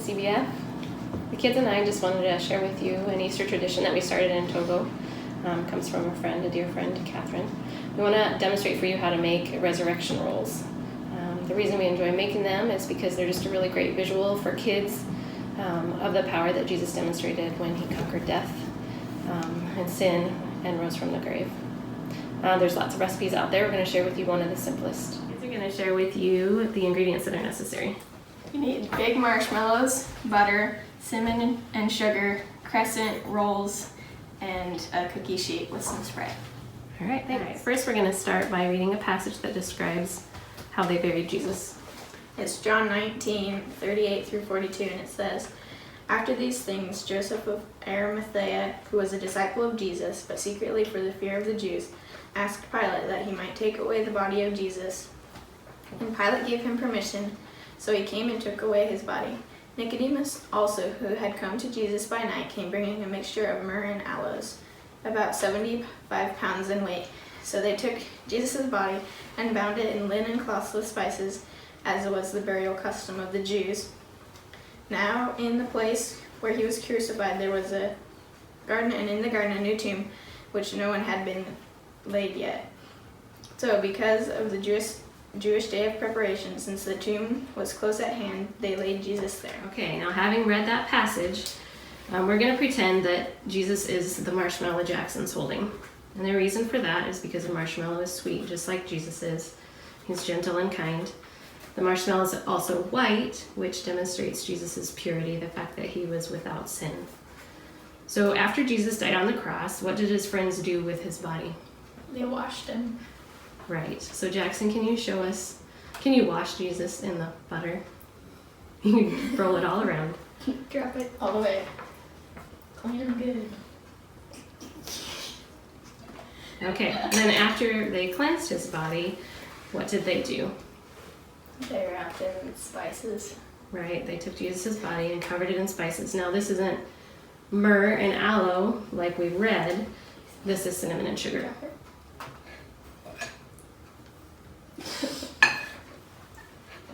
CBF. The kids and I just wanted to share with you an Easter tradition that we started in Togo. Comes from a dear friend, Catherine. We want to demonstrate for you how to make resurrection rolls. The reason we enjoy making them is because they're just a really great visual for kids of the power that Jesus demonstrated when he conquered death and sin and rose from the grave. There's lots of recipes out there. We're going to share with you one of the simplest. We're going to share with you the ingredients that are necessary. You need big marshmallows, butter, cinnamon and sugar, crescent rolls, and a cookie sheet with some spread. All right. First, we're going to start by reading a passage that describes how they buried Jesus. It's John 19:38 through 42, and it says, "After these things, Joseph of Arimathea, who was a disciple of Jesus, but secretly for the fear of the Jews, asked Pilate that he might take away the body of Jesus. And Pilate gave him permission, so he came and took away his body. Nicodemus also, who had come to Jesus by night, came bringing a mixture of myrrh and aloes, about 75 pounds in weight. So they took Jesus' body and bound it in linen cloths with spices, as was the burial custom of the Jews. Now in the place where he was crucified there was a garden, and in the garden a new tomb, which no one had been laid yet. So because of the Jewish day of preparation, since the tomb was close at hand, they laid Jesus there." Okay, now having read that passage, we're going to pretend that Jesus is the marshmallow Jackson's holding. And the reason for that is because a marshmallow is sweet, just like Jesus is. He's gentle and kind. The marshmallow is also white, which demonstrates Jesus' purity, the fact that he was without sin. So after Jesus died on the cross, what did his friends do with his body? They washed him. Right. So Jackson, can you show us, can you wash Jesus in the butter? You roll it all around. Drop it all the way. Clean and good. Okay, and then after they cleansed his body, what did they do? They wrapped it in spices. Right, they took Jesus' body and covered it in spices. Now this isn't myrrh and aloe like we've read. This is cinnamon and sugar. Drop it.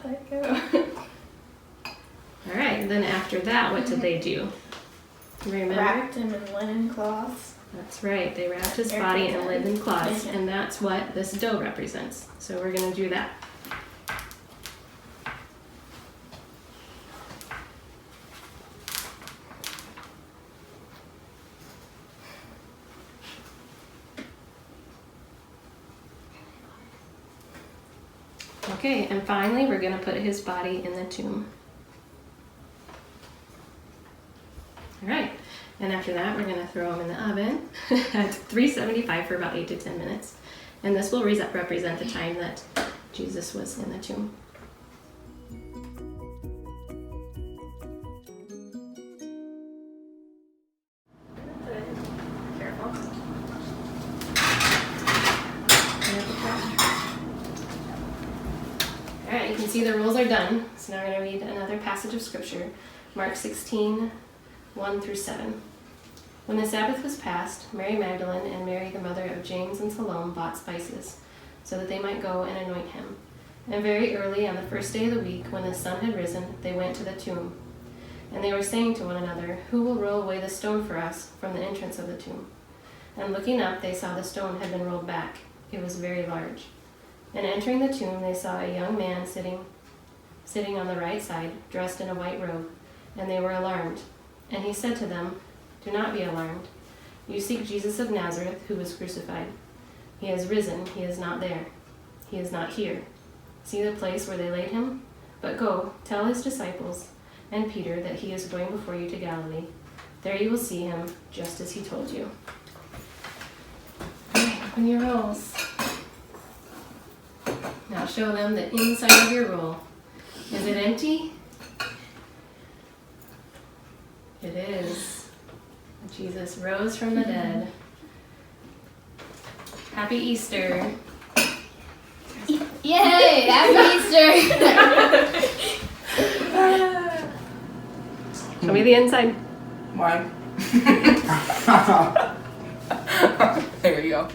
Let go. All right, then after that, what did they do? Remember? Wrapped him in linen cloths. That's right, they wrapped his body in linen cloths, and that's what this dough represents. So we're going to do that. Okay, and finally we're going to put his body in the tomb. All right, and after that we're going to throw him in the oven at 375 for about 8 to 10 minutes. And this will represent the time that Jesus was in the tomb. Careful. All right, you can see the rolls are done. So now we're going to read another passage of scripture, Mark 16, 1 through 7. When the Sabbath was past, Mary Magdalene and Mary, the mother of James and Salome, bought spices, so that they might go and anoint him. And very early on the first day of the week, when the sun had risen, they went to the tomb. And they were saying to one another, "Who will roll away the stone for us from the entrance of the tomb?" And looking up, they saw the stone had been rolled back. It was very large. And entering the tomb, they saw a young man sitting on the right side, dressed in a white robe, and they were alarmed. And he said to them, "Do not be alarmed. You seek Jesus of Nazareth, who was crucified. He has risen. He is not there. He is not here. See the place where they laid him? But go, tell his disciples and Peter that he is going before you to Galilee. There you will see him, just as he told you." All right, open your rolls. Now show them the inside of your roll. Is it empty? It is. Jesus rose from the dead. Happy Easter. Yay! Happy Easter! Show me the inside. Why? There we go.